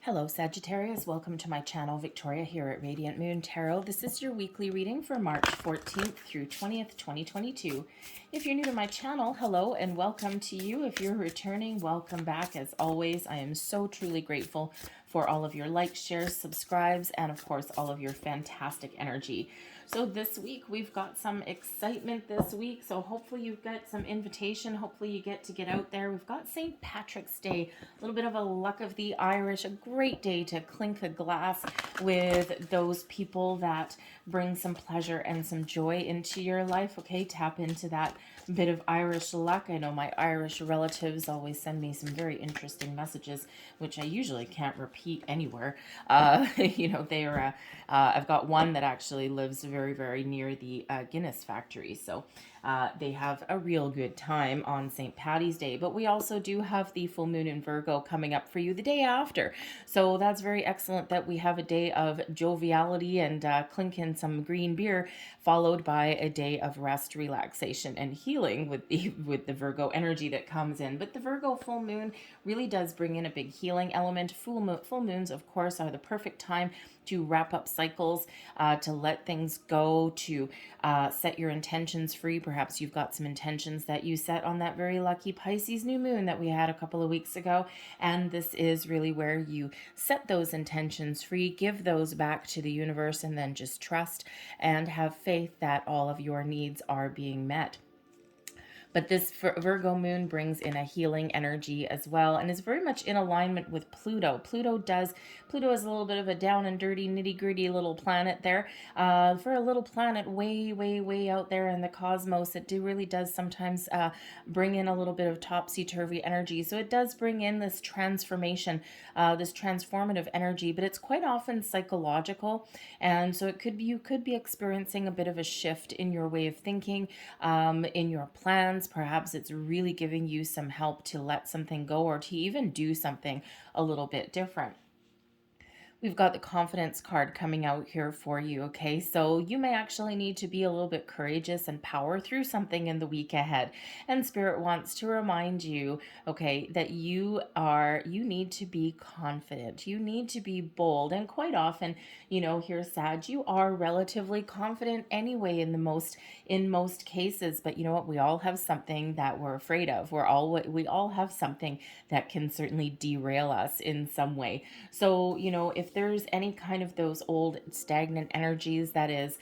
Hello Sagittarius, welcome to my channel, Victoria here at Radiant Moon Tarot. This is your weekly reading for March 14th through 20th, 2022. If you're new to my channel, hello and welcome to you. If you're returning, welcome back. As always, I am so truly grateful for all of your likes, shares, subscribes, and of course all of your fantastic energy. So this week we've got some excitement this week. So hopefully you've got some invitation. Hopefully you get to get out there. We've got St. Patrick's Day, a little bit of a luck of the Irish, a great day to clink a glass with those people that bring some pleasure and some joy into your life. Okay, tap into that bit of Irish luck. I know my Irish relatives always send me some very interesting messages, which I usually can't repeat anywhere. I've got one that actually lives very, very near the Guinness factory. So they have a real good time on St. Patty's Day. But we also do have the full moon in Virgo coming up for you the day after. So that's very excellent that we have a day of joviality and clinking some green beer, followed by a day of rest, relaxation, and healing with the Virgo energy that comes in. But the Virgo full moon really does bring in a big healing element. Full moons, of course, are the perfect time to wrap up cycles, to let things go, to set your intentions free. Perhaps you've got some intentions that you set on that very lucky Pisces new moon that we had a couple of weeks ago. And this is really where you set those intentions free, give those back to the universe, and then just trust and have faith that all of your needs are being met. But this Virgo moon brings in a healing energy as well and is very much in alignment with Pluto. Pluto is a little bit of a down and dirty, nitty gritty little planet there. For a little planet way, way, way out there in the cosmos, it really does sometimes bring in a little bit of topsy-turvy energy. So it does bring in this transformation, this transformative energy, but it's quite often psychological. And so you could be experiencing a bit of a shift in your way of thinking, in your plans. Perhaps it's really giving you some help to let something go or to even do something a little bit different. We've got the confidence card coming out here for you, okay? So you may actually need to be a little bit courageous and power through something in the week ahead. And Spirit wants to remind you, okay, that you need to be confident. You need to be bold. And quite often, here, Sag, you are relatively confident anyway in most cases. But you know what? We all have something that we're afraid of. We all have something that can certainly derail us in some way. So, if there's any kind of those old stagnant energies that is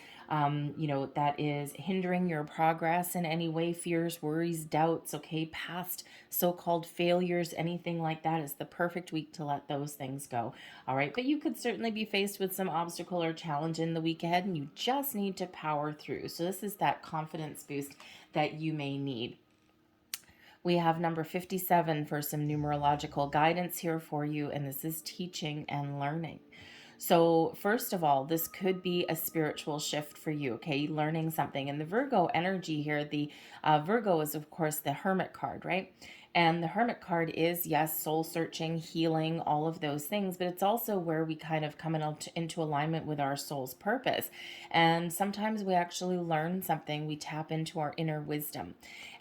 hindering your progress in any way, fears, worries, doubts, okay, past so-called failures, anything like that, is the perfect week to let those things go. All right, but you could certainly be faced with some obstacle or challenge in the week ahead, and you just need to power through. So this is that confidence boost that you may need. We have number 57 for some numerological guidance here for you, and this is teaching and learning. So first of all, this could be a spiritual shift for you, okay? Learning something. And the Virgo energy here, the Virgo is, of course, the Hermit card, right? And the Hermit card is, yes, soul searching, healing, all of those things, but it's also where we kind of come into alignment with our soul's purpose. And sometimes we actually learn something, we tap into our inner wisdom.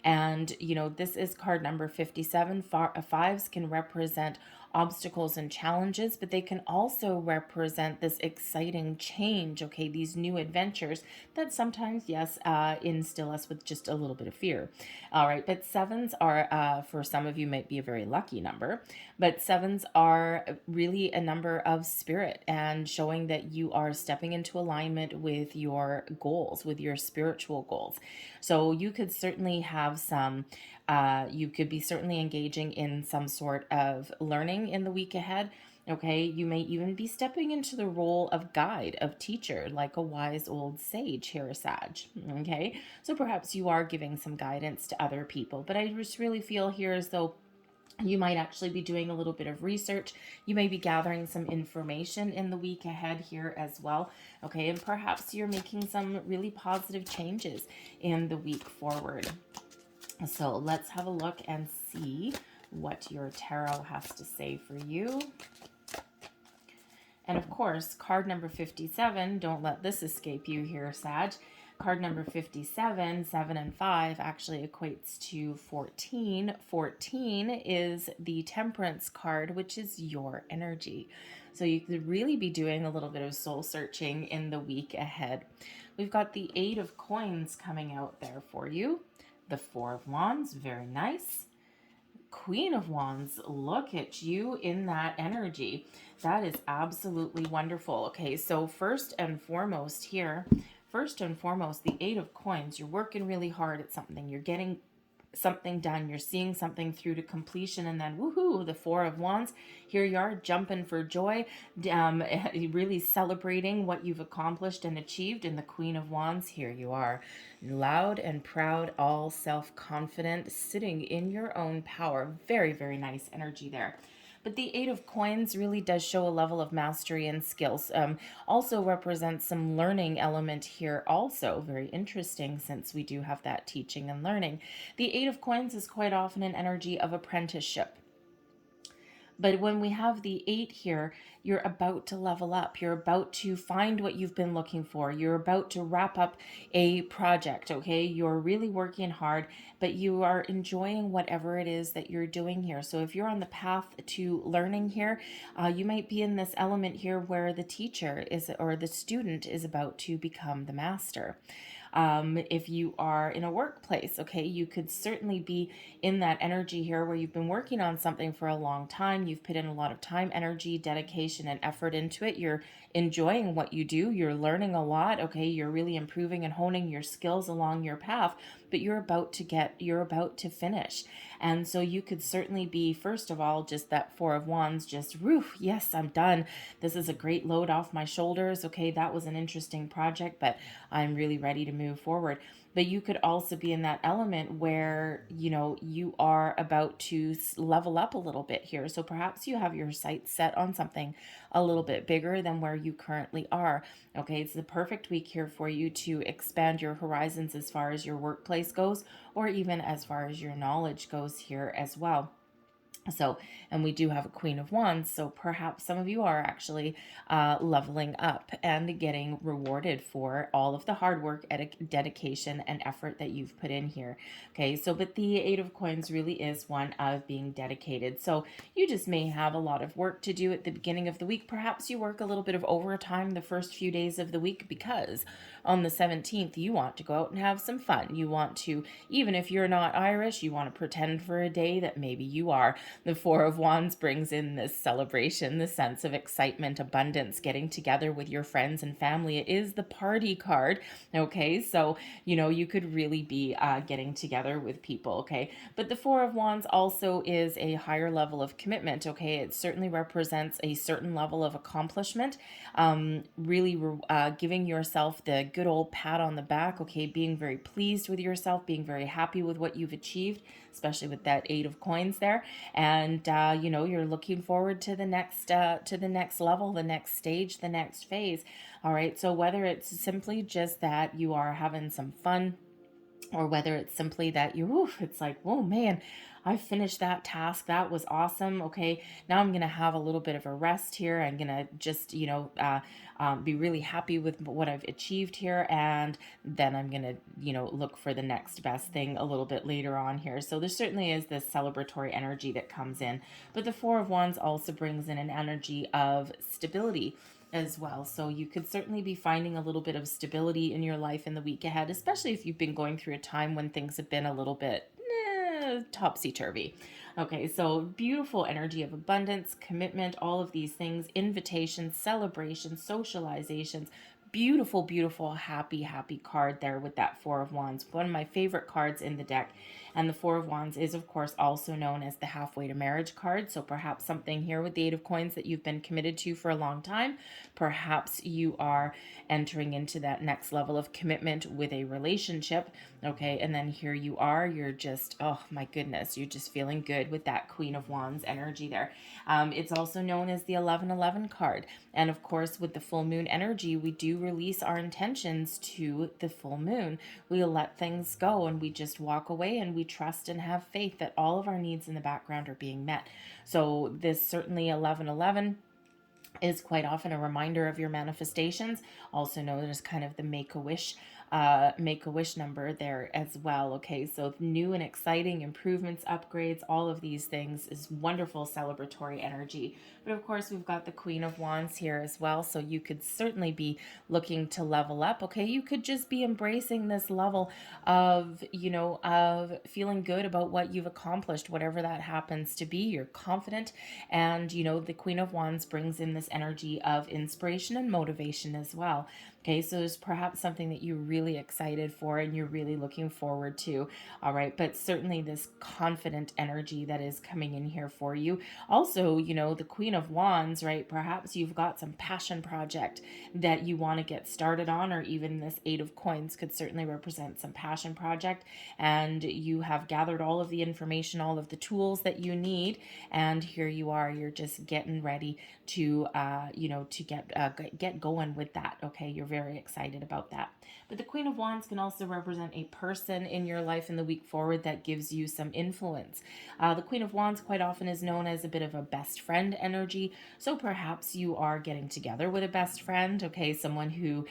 And, this is card number 57. Fives can represent obstacles and challenges, but they can also represent this exciting change, okay, these new adventures that sometimes, yes, instill us with just a little bit of fear. All right, but sevens are, for some of you, might be a very lucky number, but sevens are really a number of spirit and showing that you are stepping into alignment with your goals, with your spiritual goals. So you could certainly have you could be certainly engaging in some sort of learning in the week ahead. Okay, you may even be stepping into the role of guide, of teacher, like a wise old sage here, Sag. Okay, so perhaps you are giving some guidance to other people, but I just really feel here as though you might actually be doing a little bit of research. You may be gathering some information in the week ahead here as well. Okay, and perhaps you're making some really positive changes in the week forward. So let's have a look and see what your tarot has to say for you. And of course, card number 57, don't let this escape you here, Sag. Card number 57, 7 and 5 actually equates to 14. 14 is the Temperance card, which is your energy. So you could really be doing a little bit of soul searching in the week ahead. We've got the 8 of Coins coming out there for you. The 4 of Wands, very nice. Queen of Wands, look at you in that energy. That is absolutely wonderful. Okay, so first and foremost here, the 8 of Coins, you're working really hard at something. You're getting something done. You're seeing something through to completion, and then woohoo, the 4 of Wands. Here you are, jumping for joy, really celebrating what you've accomplished and achieved. And the Queen of Wands, here you are, loud and proud, all self-confident, sitting in your own power. Very, very nice energy there. But the 8 of Coins really does show a level of mastery and skills. Also represents some learning element here also. Very interesting, since we do have that teaching and learning. The 8 of Coins is quite often an energy of apprenticeship. But when we have the 8 here, you're about to level up. You're about to find what you've been looking for. You're about to wrap up a project, okay? You're really working hard, but you are enjoying whatever it is that you're doing here. So if you're on the path to learning here, you might be in this element here where the teacher is, or the student is about to become the master. If you are in a workplace, okay, you could certainly be in that energy here where you've been working on something for a long time. You've put in a lot of time, energy, dedication, and effort into it. You're enjoying what you do. You're learning a lot, okay? You're really improving and honing your skills along your path, but you're about to finish. And so you could certainly be, first of all, just that 4 of Wands, just, woof, yes, I'm done. This is a great load off my shoulders. Okay, that was an interesting project, but I'm really ready to move forward. But you could also be in that element where, you are about to level up a little bit here. So perhaps you have your sights set on something a little bit bigger than where you currently are. Okay, it's the perfect week here for you to expand your horizons as far as your workplace goes, or even as far as your knowledge goes here as well. So, and we do have a Queen of Wands, so perhaps some of you are actually leveling up and getting rewarded for all of the hard work, dedication, and effort that you've put in here. Okay, so but the 8 of Coins really is one of being dedicated. So you just may have a lot of work to do at the beginning of the week. Perhaps you work a little bit of overtime the first few days of the week, because on the 17th, you want to go out and have some fun. You want to, even if you're not Irish, you want to pretend for a day that maybe you are. The 4 of Wands brings in this celebration, the sense of excitement, abundance, getting together with your friends and family. It is the party card, okay? So, you could really be getting together with people, okay? But the 4 of Wands also is a higher level of commitment, okay? It certainly represents a certain level of accomplishment, really giving yourself the good old pat on the back, okay? Being very pleased with yourself, being very happy with what you've achieved, especially with that 8 of Coins there. And, you're looking forward to the next level, the next stage, the next phase. All right. So whether it's simply just that you are having some fun, or whether it's simply that it's like, oh man, I finished that task. That was awesome. Okay, now I'm going to have a little bit of a rest here. I'm going to just, be really happy with what I've achieved here. And then I'm going to, look for the next best thing a little bit later on here. So there certainly is this celebratory energy that comes in. But the 4 of Wands also brings in an energy of stability as well. So you could certainly be finding a little bit of stability in your life in the week ahead, especially if you've been going through a time when things have been a little bit topsy-turvy. Okay, so beautiful energy of abundance, commitment, all of these things, invitations, celebrations, socializations. Beautiful, beautiful, happy, happy card there with that 4 of Wands. One of my favorite cards in the deck. And the 4 of Wands is, of course, also known as the halfway to marriage card. So perhaps something here with the 8 of Coins that you've been committed to for a long time. Perhaps you are entering into that next level of commitment with a relationship. Okay, and then here you are. You're just, oh my goodness, you're just feeling good with that Queen of Wands energy there. It's also known as the 1111 card. And of course, with the full moon energy, we do release our intentions to the full moon. We let things go and we just walk away, and we trust and have faith that all of our needs in the background are being met. So this certainly 1111 is quite often a reminder of your manifestations, also known as kind of the Make-A-Wish Make-A-Wish number there as well. Okay, so new and exciting improvements, upgrades, all of these things is wonderful celebratory energy. But of course, we've got the Queen of Wands here as well, so you could certainly be looking to level up. Okay, you could just be embracing this level of, of feeling good about what you've accomplished, whatever that happens to be. You're confident, and the Queen of Wands brings in this energy of inspiration and motivation as well. Okay, so there's perhaps something that you're really excited for and you're really looking forward to. All right, but certainly this confident energy that is coming in here for you. Also, the Queen of Wands, right? Perhaps you've got some passion project that you want to get started on, or even this Eight of Coins could certainly represent some passion project, and you have gathered all of the information, all of the tools that you need, and here you are. You're just getting ready to, to get going with that. Okay, you're very excited about that. But the Queen of Wands can also represent a person in your life in the week forward that gives you some influence. The Queen of Wands quite often is known as a bit of a best friend energy. So perhaps you are getting together with a best friend, okay, someone who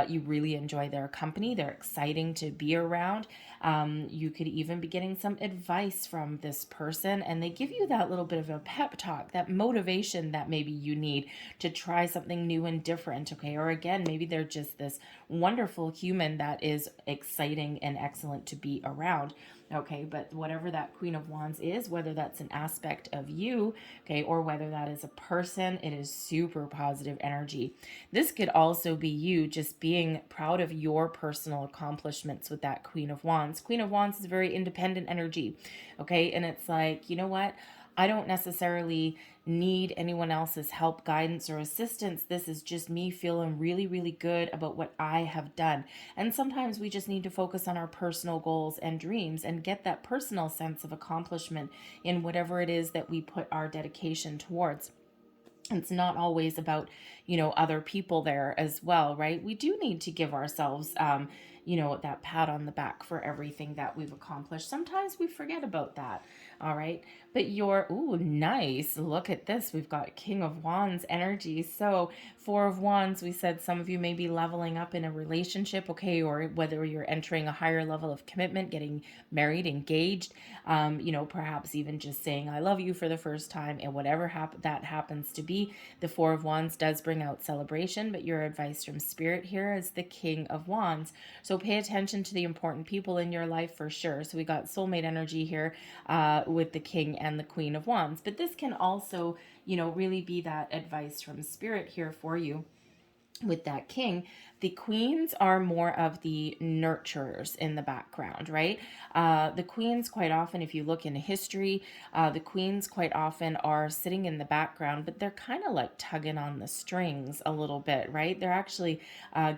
you really enjoy their company. They're exciting to be around. You could even be getting some advice from this person, and they give you that little bit of a pep talk, that motivation that maybe you need to try something new and different, okay? Or again, maybe they're just this wonderful human that is exciting and excellent to be around. Okay, but whatever that Queen of Wands is, whether that's an aspect of you, okay, or whether that is a person, it is super positive energy. This could also be you just being proud of your personal accomplishments with that Queen of Wands. Queen of Wands is very independent energy, okay, and it's like, you know what? I don't necessarily need anyone else's help, guidance, or assistance. This is just me feeling really, really good about what I have done. And sometimes we just need to focus on our personal goals and dreams and get that personal sense of accomplishment in whatever it is that we put our dedication towards. It's not always about, other people there as well, right? We do need to give ourselves, that pat on the back for everything that we've accomplished. Sometimes we forget about that. All right. But ooh, nice. Look at this. We've got King of Wands energy. So Four of Wands, we said some of you may be leveling up in a relationship, okay, or whether you're entering a higher level of commitment, getting married, engaged, perhaps even just saying I love you for the first time, and whatever that happens to be. The Four of Wands does bring out celebration, but your advice from Spirit here is the King of Wands. So pay attention to the important people in your life for sure. So we got soulmate energy here with the King and the Queen of Wands. But this can also, really be that advice from Spirit here for you. With that King, the queens are more of the nurturers in the background, right? The queens quite often, if you look in history, the queens quite often are sitting in the background, but they're kind of like tugging on the strings a little bit, right? They're actually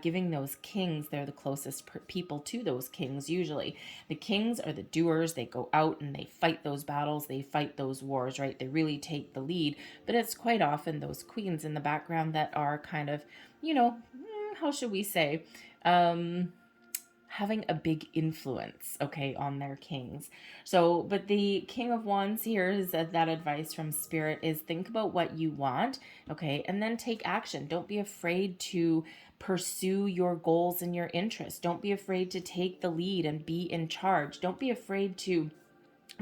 giving those kings, they're the closest people to those kings usually. The kings are the doers. They go out and they fight those battles, they fight those wars, right? They really take the lead, but it's quite often those queens in the background that are kind of, how should we say, having a big influence, okay, on their kings. So, but the King of Wands here is that advice from Spirit is think about what you want, okay, and then take action. Don't be afraid to pursue your goals and your interests. Don't be afraid to take the lead and be in charge. Don't be afraid to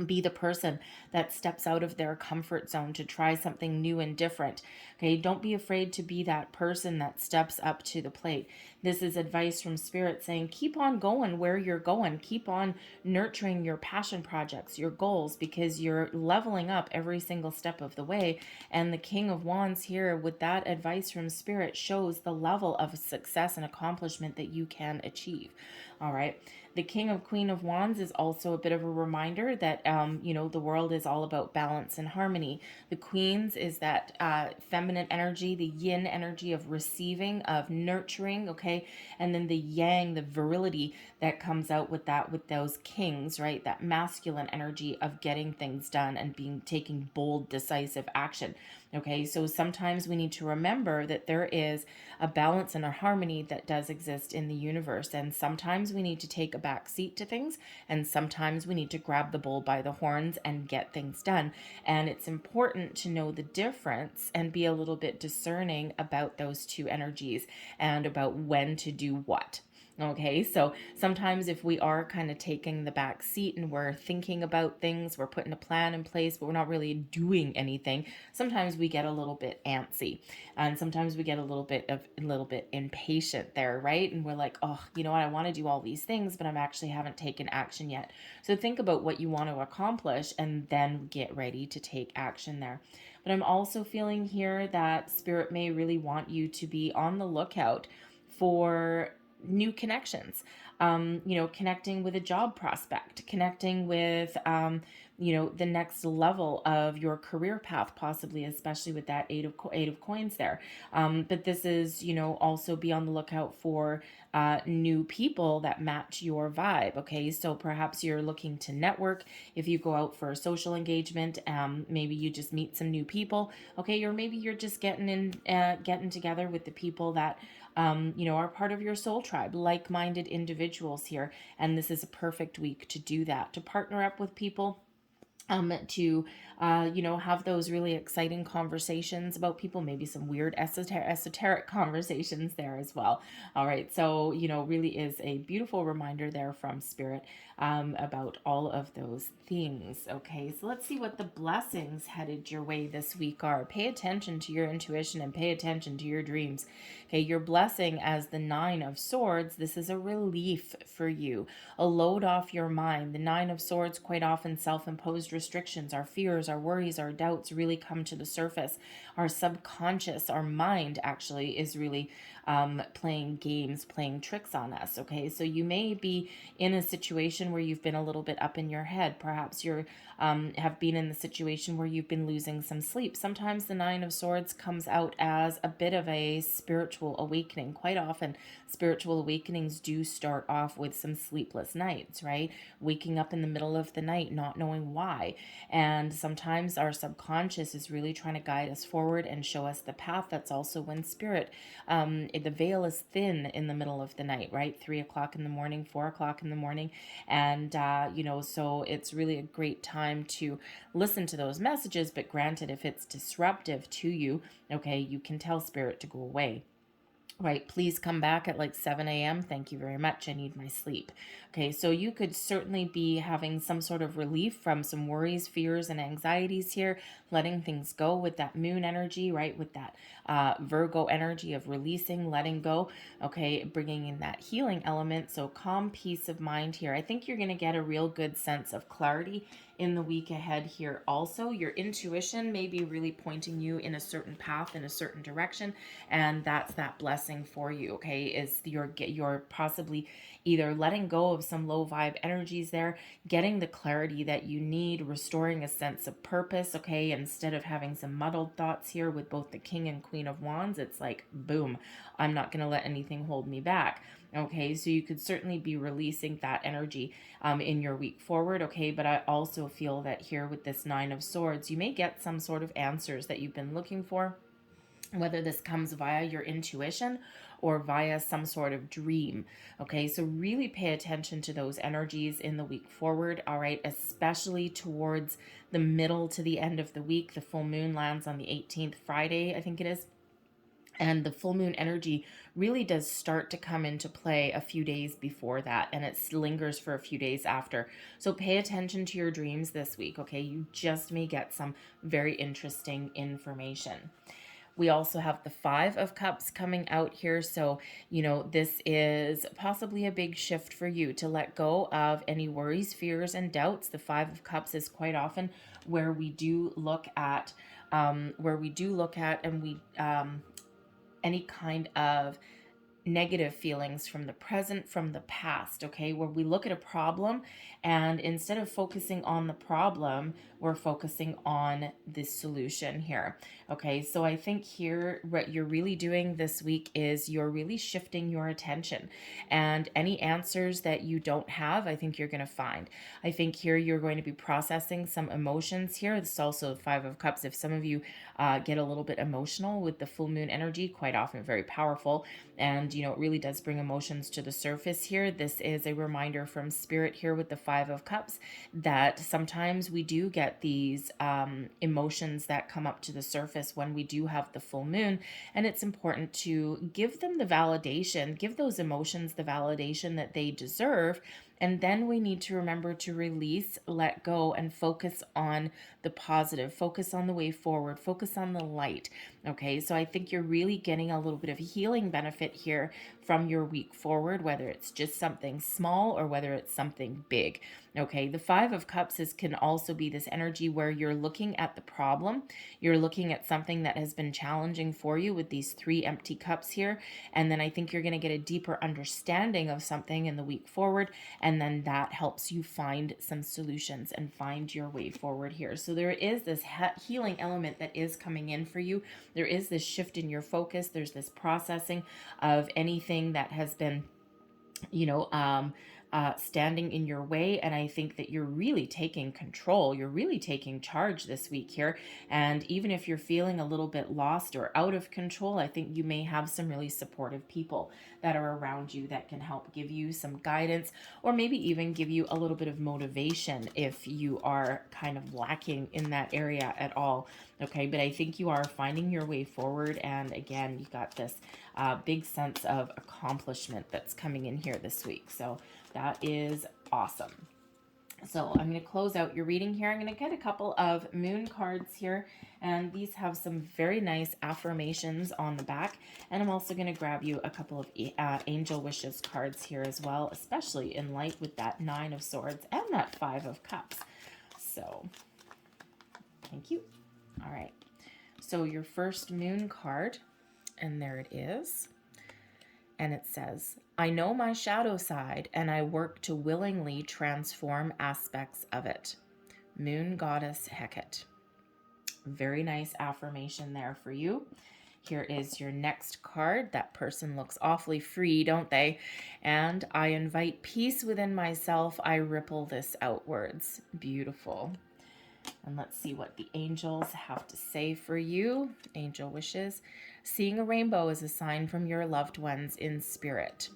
be the person that steps out of their comfort zone to try something new and different. Okay, don't be afraid to be that person that steps up to the plate. This is advice from Spirit saying keep on going where you're going. Keep on nurturing your passion projects, your goals, because you're leveling up every single step of the way. And the King of Wands here with that advice from Spirit shows the level of success and accomplishment that you can achieve. All right. The King of Queen of Wands is also a bit of a reminder that, the world is all about balance and harmony. The Queens is that feminine energy, the yin energy of receiving, of nurturing, okay? And then the yang, the virility that comes out with that, with those kings, right? That masculine energy of getting things done and taking bold, decisive action. Okay, so sometimes we need to remember that there is a balance and a harmony that does exist in the universe. And sometimes we need to take a back seat to things. And sometimes we need to grab the bull by the horns and get things done. And it's important to know the difference and be a little bit discerning about those two energies and about when to do what. Okay, so sometimes if we are kind of taking the back seat and we're thinking about things, we're putting a plan in place, but we're not really doing anything, sometimes we get a little bit antsy, and sometimes we get a little bit impatient there, right? And we're like, oh, you know what, I want to do all these things, but I'm actually haven't taken action yet. So think about what you want to accomplish and then get ready to take action there. But I'm also feeling here that spirit may really want you to be on the lookout for new connections. Connecting with a job prospect, connecting with, the next level of your career path, possibly, especially with that eight of coins there. But this is, also be on the lookout for new people that match your vibe. Okay, so perhaps you're looking to network. If you go out for a social engagement, maybe you just meet some new people. Okay, or maybe you're just getting together with the people that are part of your soul tribe, like-minded individuals here. And this is a perfect week to do that, to partner up with people, to have those really exciting conversations about people, maybe some weird esoteric conversations there as well. All right, so really is a beautiful reminder there from spirit, about all of those things. Okay, so let's see what the blessings headed your way this week are. Pay attention to your intuition and pay attention to your dreams. Okay, your blessing as the Nine of Swords, this is a relief for you, a load off your mind. The Nine of Swords, quite often self-imposed restrictions, our fears, our worries, our doubts really come to the surface. Our subconscious, our mind actually is really playing games, playing tricks on us. Okay, so you may be in a situation where you've been a little bit up in your head. Perhaps you're have been in the situation where you've been losing some sleep. Sometimes the Nine of Swords comes out as a bit of a spiritual awakening. Quite often, spiritual awakenings do start off with some sleepless nights, right? Waking up in the middle of the night, not knowing why. And sometimes our subconscious is really trying to guide us forward and show us the path. That's also when spirit, the veil is thin in the middle of the night, right? 3 o'clock in the morning, 4 o'clock in the morning. And, so it's really a great time to listen to those messages. But granted, if it's disruptive to you, okay, you can tell spirit to go away. Right, please come back at like 7 a.m. Thank you very much. I need my sleep. Okay, so you could certainly be having some sort of relief from some worries, fears, and anxieties here, letting things go with that moon energy, right? With that Virgo energy of releasing, letting go, okay, bringing in that healing element. So calm, peace of mind here. I think you're going to get a real good sense of clarity in the week ahead here. Also, your intuition may be really pointing you in a certain path, in a certain direction, and that's that blessing for you. Okay, is you're possibly either letting go of some low vibe energies there, getting the clarity that you need, restoring a sense of purpose. Okay, instead of having some muddled thoughts here with both the King and Queen of Wands, it's like boom, I'm not going to let anything hold me back. Okay, so you could certainly be releasing that energy in your week forward. Okay, but I also feel that here with this Nine of Swords, you may get some sort of answers that you've been looking for, whether this comes via your intuition or via some sort of dream. Okay, so really pay attention to those energies in the week forward. All right, especially towards the middle to the end of the week. The full moon lands on the 18th, Friday, I think it is. And the full moon energy really does start to come into play a few days before that, and it lingers for a few days after. So pay attention to your dreams this week, okay? You just may get some very interesting information. We also have the Five of Cups coming out here. So, this is possibly a big shift for you to let go of any worries, fears, and doubts. The Five of Cups is quite often where we do look at, and we, any kind of negative feelings from the present, from the past, okay, where we look at a problem and instead of focusing on the problem, we're focusing on the solution here. Okay, so I think here what you're really doing this week is you're really shifting your attention, and any answers that you don't have, I think you're going to find. I think here you're going to be processing some emotions here. This is also Five of Cups. If some of you get a little bit emotional with the full moon energy, quite often very powerful, and And, you know, it really does bring emotions to the surface here. This is a reminder from Spirit here with the Five of Cups that sometimes we do get these emotions that come up to the surface when we do have the full moon. And it's important to give them the validation, give those emotions the validation that they deserve. And then we need to remember to release, let go, and focus on the positive, focus on the way forward, focus on the light. Okay, so I think you're really getting a little bit of healing benefit here from your week forward, whether it's just something small or whether it's something big. Okay, the Five of Cups can also be this energy where you're looking at the problem, you're looking at something that has been challenging for you with these 3 empty cups here, and then I think you're going to get a deeper understanding of something in the week forward, and then that helps you find some solutions and find your way forward here. So there is this healing element that is coming in for you. There is this shift in your focus. There's this processing of anything that has been, you know, standing in your way. And I think that you're really taking control. You're really taking charge this week here. And even if you're feeling a little bit lost or out of control, I think you may have some really supportive people that are around you that can help give you some guidance, or maybe even give you a little bit of motivation if you are kind of lacking in that area at all. Okay, but I think you are finding your way forward. And again, you got this big sense of accomplishment that's coming in here this week. So that is awesome. So I'm going to close out your reading here. I'm going to get a couple of moon cards here, and these have some very nice affirmations on the back. And I'm also going to grab you a couple of angel wishes cards here as well, especially in light with that 9 of Swords and that 5 of Cups. So thank you. All right. So your first moon card, and there it is. And it says, I know my shadow side, and I work to willingly transform aspects of it. Moon Goddess Hecate. Very nice affirmation there for you. Here is your next card. That person looks awfully free, don't they? And I invite peace within myself. I ripple this outwards. Beautiful. And let's see what the angels have to say for you. Angel wishes. Seeing a rainbow is a sign from your loved ones in spirit.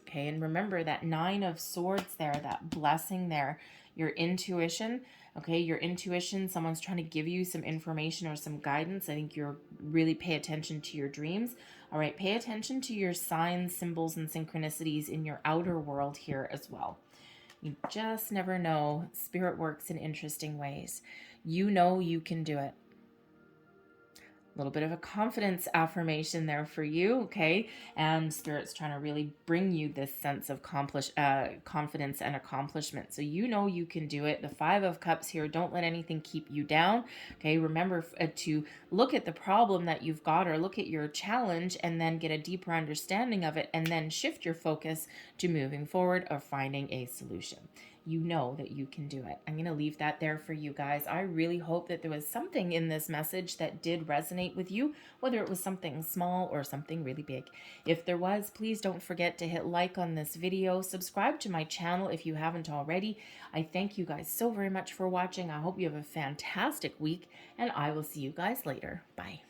Okay, and remember that 9 of Swords there, that blessing there, your intuition. Okay, your intuition, someone's trying to give you some information or some guidance. I think you're really pay attention to your dreams. All right, pay attention to your signs, symbols, and synchronicities in your outer world here as well. You just never know. Spirit works in interesting ways. You know you can do it. A little bit of a confidence affirmation there for you, okay? And Spirit's trying to really bring you this sense of confidence and accomplishment. So you know you can do it. The 5 of Cups here, don't let anything keep you down, okay? Remember to look at the problem that you've got, or look at your challenge, and then get a deeper understanding of it, and then shift your focus to moving forward or finding a solution. You know that you can do it. I'm going to leave that there for you guys. I really hope that there was something in this message that did resonate with you, whether it was something small or something really big. If there was, please don't forget to hit like on this video. Subscribe to my channel if you haven't already. I thank you guys so very much for watching. I hope you have a fantastic week, and I will see you guys later. Bye.